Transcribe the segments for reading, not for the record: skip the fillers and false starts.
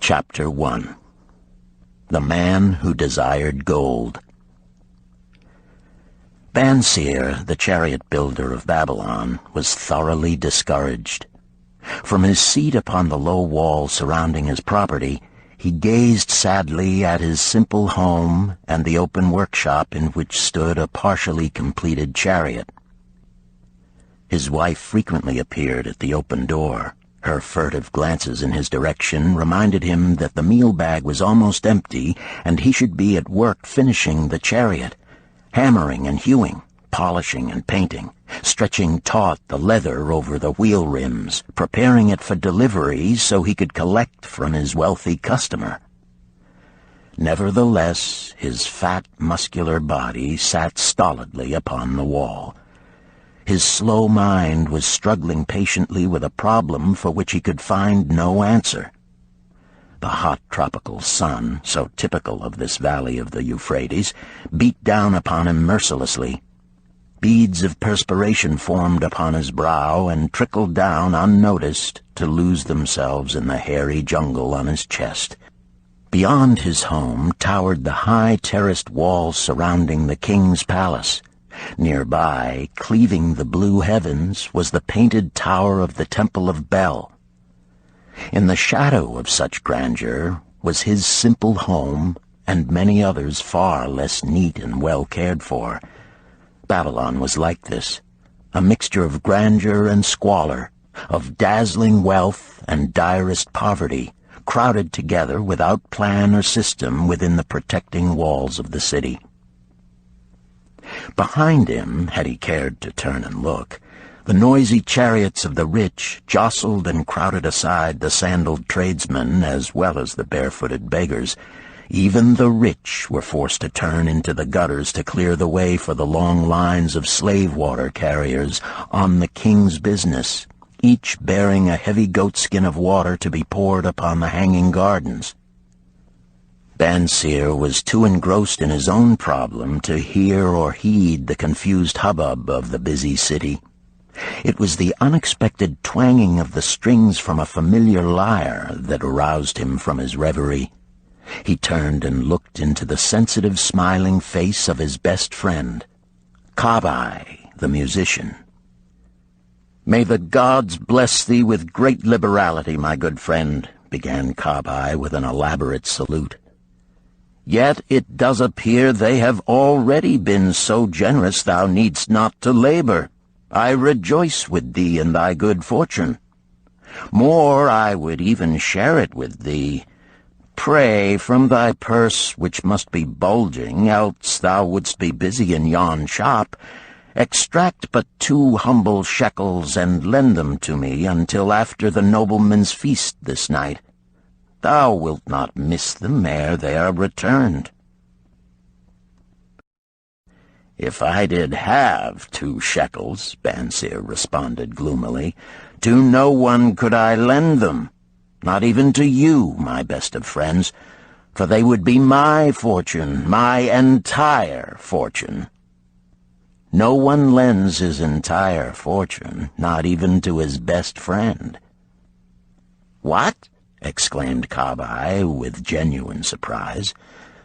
Chapter 1. The Man Who Desired Gold. Banseer, the chariot builder of Babylon, was thoroughly discouraged. From his seat upon the low wall surrounding his property, he gazed sadly at his simple home and the open workshop in which stood a partially completed chariot. His wife frequently appeared at the open door. Her furtive glances in his direction reminded him that the meal bag was almost empty and he should be at work finishing the chariot, hammering and hewing, polishing and painting, stretching taut the leather over the wheel rims, preparing it for delivery so he could collect from his wealthy customer. Nevertheless, his fat, muscular body sat stolidly upon the wall. His slow mind was struggling patiently with a problem for which he could find no answer. The hot tropical sun, so typical of this valley of the Euphrates, beat down upon him mercilessly. Beads of perspiration formed upon his brow and trickled down unnoticed to lose themselves in the hairy jungle on his chest. Beyond his home towered the high terraced walls surrounding the king's palace. Nearby, cleaving the blue heavens, was the painted tower of the Temple of Bel. In the shadow of such grandeur was his simple home and many others far less neat and well cared for. Babylon was like this, a mixture of grandeur and squalor, of dazzling wealth and direst poverty, crowded together without plan or system within the protecting walls of the city. Behind him, had he cared to turn and look, the noisy chariots of the rich jostled and crowded aside the sandaled tradesmen as well as the barefooted beggars. Even the rich were forced to turn into the gutters to clear the way for the long lines of slave water carriers on the king's business, each bearing a heavy goatskin of water to be poured upon the hanging gardens. Banseer was too engrossed in his own problem to hear or heed the confused hubbub of the busy city. It was the unexpected twanging of the strings from a familiar lyre that aroused him from his reverie. He turned and looked into the sensitive, smiling face of his best friend, Kabai, the musician. "May the gods bless thee with great liberality, my good friend," began Kabai with an elaborate salute. "Yet it does appear they have already been so generous thou needst not to labor. I rejoice with thee in thy good fortune. More, I would even share it with thee. Pray, from thy purse, which must be bulging, else thou wouldst be busy in yon shop, extract but 2 humble shekels and lend them to me until after the nobleman's feast this night. Thou wilt not miss them ere they are returned." "If I did have 2 shekels," Banseer responded gloomily, "to no one could I lend them, not even to you, my best of friends, for they would be my fortune, my entire fortune. No one lends his entire fortune, not even to his best friend." "What?" exclaimed Kabai with genuine surprise.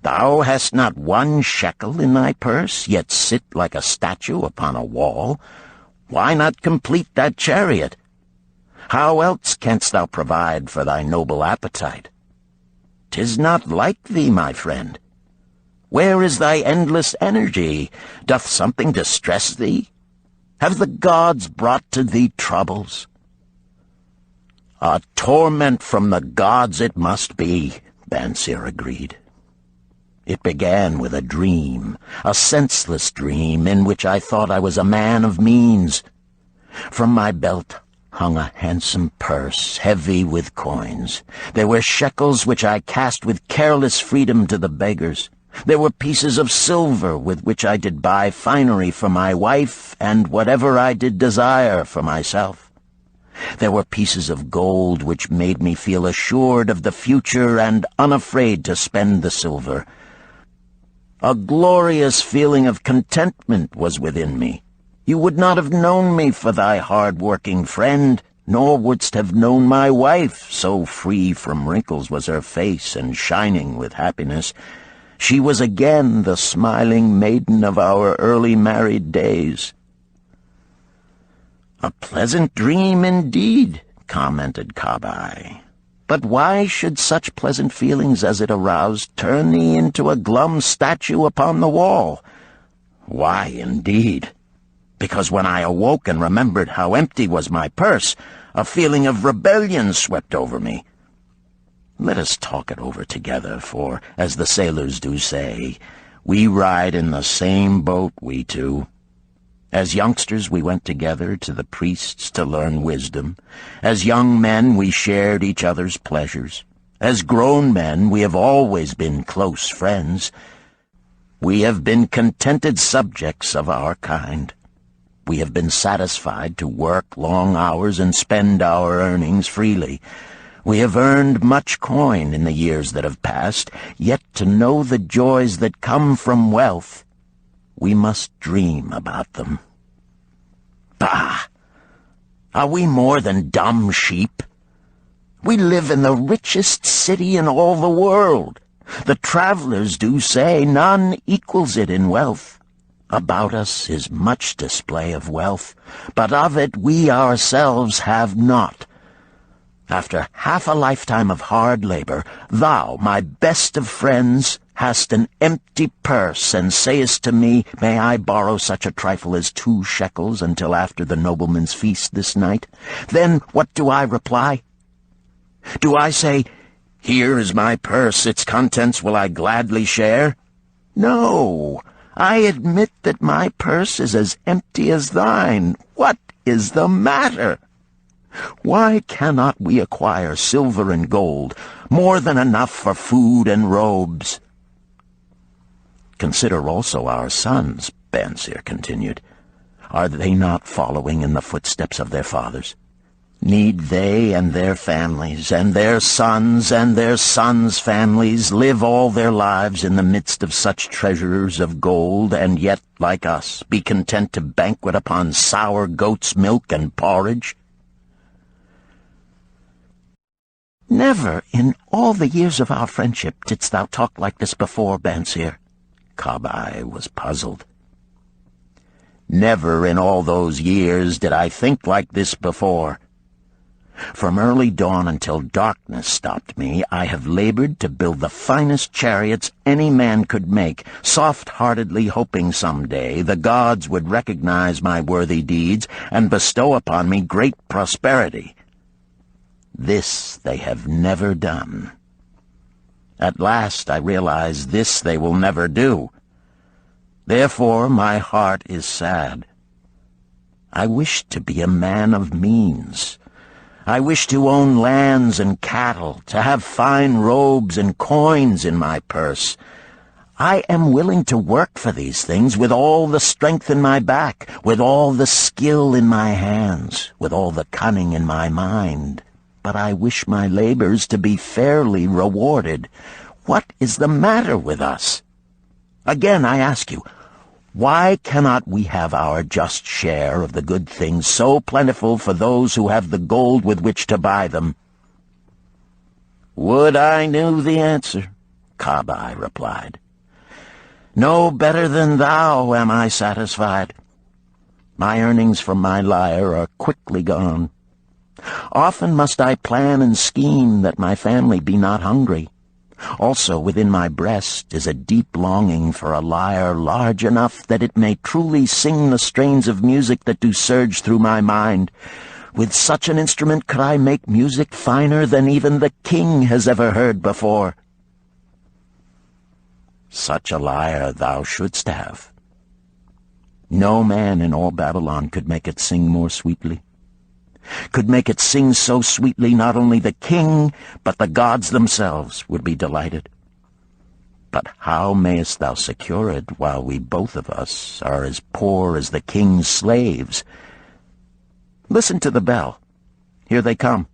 "Thou hast not 1 shekel in thy purse, yet sit like a statue upon a wall. Why not complete that chariot? How else canst thou provide for thy noble appetite? 'Tis not like thee, my friend. Where is thy endless energy? Doth something distress thee? Have the gods brought to thee troubles?" "A torment from the gods it must be," Banseer agreed. "It began with a dream, a senseless dream in which I thought I was a man of means. From my belt hung a handsome purse, heavy with coins. There were shekels which I cast with careless freedom to the beggars. There were pieces of silver with which I did buy finery for my wife and whatever I did desire for myself. There were pieces of gold which made me feel assured of the future and unafraid to spend the silver. A glorious feeling of contentment was within me. You would not have known me for thy hard-working friend, nor wouldst have known my wife, so free from wrinkles was her face and shining with happiness. She was again the smiling maiden of our early married days." "A pleasant dream indeed," commented Kabai. "But why should such pleasant feelings as it aroused turn thee into a glum statue upon the wall?" "Why, indeed? Because when I awoke and remembered how empty was my purse, a feeling of rebellion swept over me. Let us talk it over together, for, as the sailors do say, we ride in the same boat, we two. As youngsters we went together to the priests to learn wisdom. As young men we shared each other's pleasures. As grown men we have always been close friends. We have been contented subjects of our kind. We have been satisfied to work long hours and spend our earnings freely. We have earned much coin in the years that have passed, yet to know the joys that come from wealth, we must dream about them. Bah! Are we more than dumb sheep? We live in the richest city in all the world. The travelers do say none equals it in wealth. About us is much display of wealth, but of it we ourselves have not. After half a lifetime of hard labor, thou, my best of friends, hast an empty purse, and sayest to me, "May I borrow such a trifle as 2 shekels until after the nobleman's feast this night?" Then what do I reply? Do I say, "Here is my purse, its contents will I gladly share"? No, I admit that my purse is as empty as thine. What is the matter? Why cannot we acquire silver and gold, more than enough for food and robes? Consider also our sons, Bansir continued. Are they not following in the footsteps of their fathers? Need they and their families, and their sons' families, live all their lives in the midst of such treasures of gold, and yet, like us, be content to banquet upon sour goat's milk and porridge? Never in all the years of our friendship didst thou talk like this before, Bansir. Kabai was puzzled. Never in all those years did I think like this before. From early dawn until darkness stopped me, I have labored to build the finest chariots any man could make, soft-heartedly hoping some day the gods would recognize my worthy deeds and bestow upon me great prosperity. This they have never done. At last I realize this they will never do. Therefore my heart is sad. I wish to be a man of means. I wish to own lands and cattle, to have fine robes and coins in my purse. I am willing to work for these things with all the strength in my back, with all the skill in my hands, with all the cunning in my mind. But I wish my labors to be fairly rewarded. What is the matter with us? Again, I ask you, why cannot we have our just share of the good things so plentiful for those who have the gold with which to buy them? Would I knew the answer, Kabai replied. No better than thou am I satisfied. My earnings from my lyre are quickly gone. Often must I plan and scheme that my family be not hungry. Also within my breast is a deep longing for a lyre large enough that it may truly sing the strains of music that do surge through my mind. With such an instrument could I make music finer than even the king has ever heard before. Such a lyre thou shouldst have. No man in all Babylon could make it sing more sweetly. Could make it sing so sweetly not only the king, but the gods themselves would be delighted. But how mayest thou secure it while we both of us are as poor as the king's slaves? Listen to the bell. Here they come.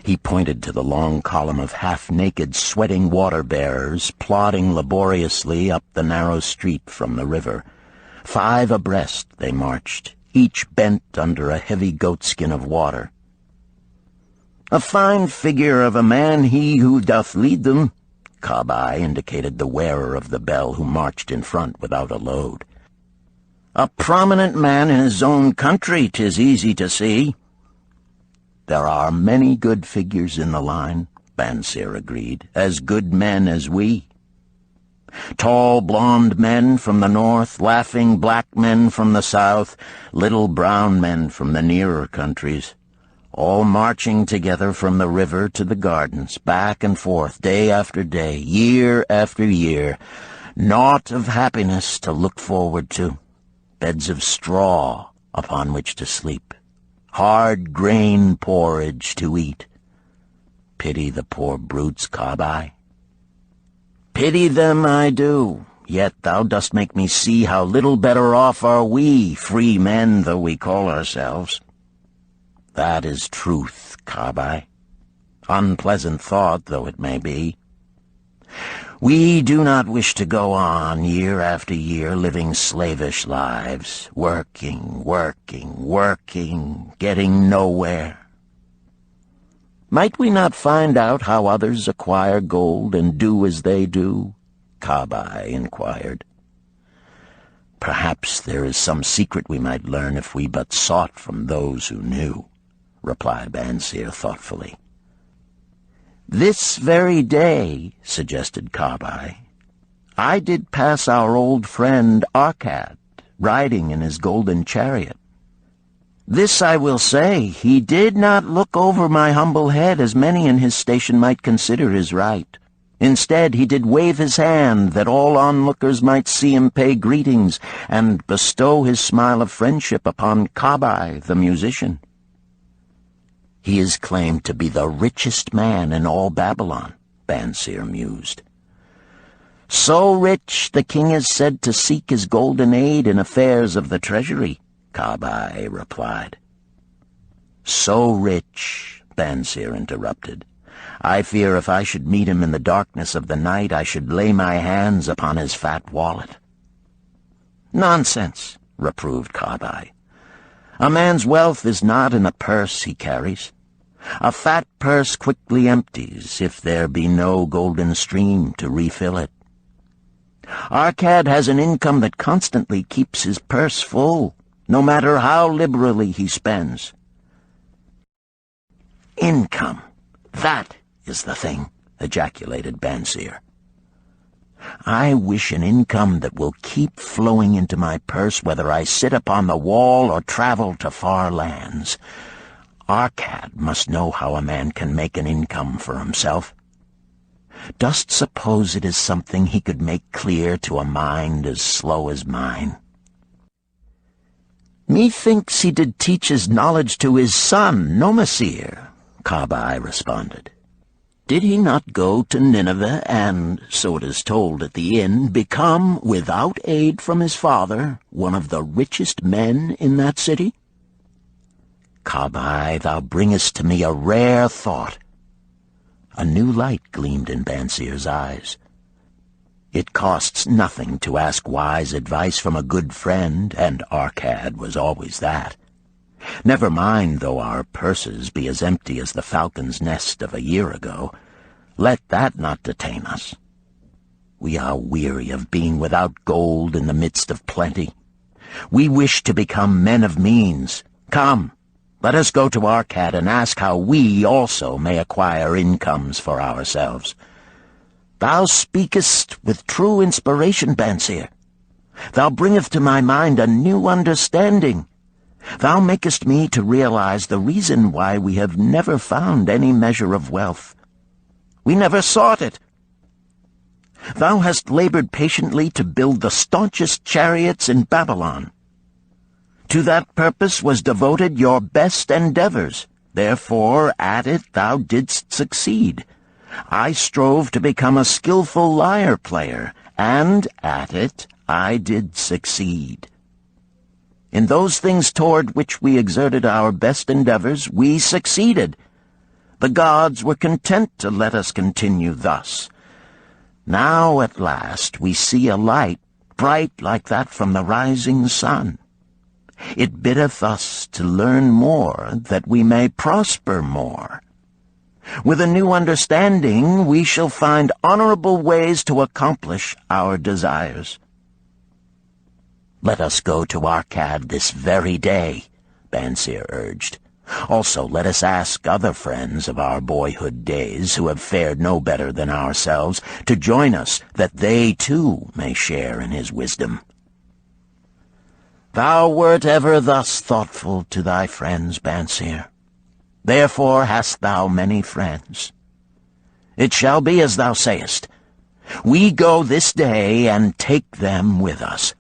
He pointed to the long column of half-naked, sweating water-bearers plodding laboriously up the narrow street from the river. 5 abreast they marched, each bent under a heavy goatskin of water, "A fine figure of a man he who doth lead them." Kabai indicated the wearer of the bell who marched in front without a load. "A prominent man in his own country, 'tis easy to see." "There are many good figures in the line," Bansir agreed, "as good men as we. Tall blond men from the north, laughing black men from the south, little brown men from the nearer countries, all marching together from the river to the gardens, back and forth, day after day, year after year, naught of happiness to look forward to, beds of straw upon which to sleep, hard grain porridge to eat. Pity the poor brutes, Kabai. Pity them I do, yet thou dost make me see how little better off are we, free men though we call ourselves. That is truth, Kabai. Unpleasant thought though it may be. We do not wish to go on year after year living slavish lives, working, getting nowhere. Might we not find out how others acquire gold and do as they do? Kabai inquired. Perhaps there is some secret we might learn if we but sought from those who knew, replied Bansir thoughtfully. This very day, suggested Kabai, I did pass our old friend Arkad, riding in his golden chariot. This I will say, he did not look over my humble head as many in his station might consider his right. Instead, he did wave his hand that all onlookers might see him pay greetings and bestow his smile of friendship upon Kabai, the musician. He is claimed to be the richest man in all Babylon, Bansir mused. So rich, the king is said to seek his golden aid in affairs of the treasury, Kabai replied. So rich, Bansir interrupted. I fear if I should meet him in the darkness of the night, I should lay my hands upon his fat wallet. Nonsense, reproved Kabai. A man's wealth is not in the purse he carries. A fat purse quickly empties if there be no golden stream to refill it. Arkad has an income that constantly keeps his purse full, no matter how liberally he spends. Income, that is the thing, ejaculated Bansir. I wish an income that will keep flowing into my purse whether I sit upon the wall or travel to far lands. Arkad must know how a man can make an income for himself. Dost suppose it is something he could make clear to a mind as slow as mine? Methinks he did teach his knowledge to his son, Nomasir, Kabai responded. Did he not go to Nineveh and, so it is told at the inn, become, without aid from his father, one of the richest men in that city? Kabai, thou bringest to me a rare thought. A new light gleamed in Bansir's eyes. It costs nothing to ask wise advice from a good friend, and Arkad was always that. Never mind though our purses be as empty as the falcon's nest of a year ago. Let that not detain us. We are weary of being without gold in the midst of plenty. We wish to become men of means. Come, let us go to Arkad and ask how we also may acquire incomes for ourselves. Thou speakest with true inspiration, Bansir. Thou bringest to my mind a new understanding. Thou makest me to realize the reason why we have never found any measure of wealth. We never sought it. Thou hast labored patiently to build the staunchest chariots in Babylon. To that purpose was devoted your best endeavors. Therefore, at it thou didst succeed. I strove to become a skillful lyre player, and at it I did succeed. In those things toward which we exerted our best endeavors, we succeeded. The gods were content to let us continue thus. Now at last we see a light, bright like that from the rising sun. It biddeth us to learn more, that we may prosper more. With a new understanding, we shall find honorable ways to accomplish our desires. "Let us go to Arcad this very day," Bansier urged. "Also, let us ask other friends of our boyhood days who have fared no better than ourselves to join us, that they, too, may share in his wisdom." "Thou wert ever thus thoughtful to thy friends, Bansier. Therefore hast thou many friends. It shall be as thou sayest. We go this day and take them with us.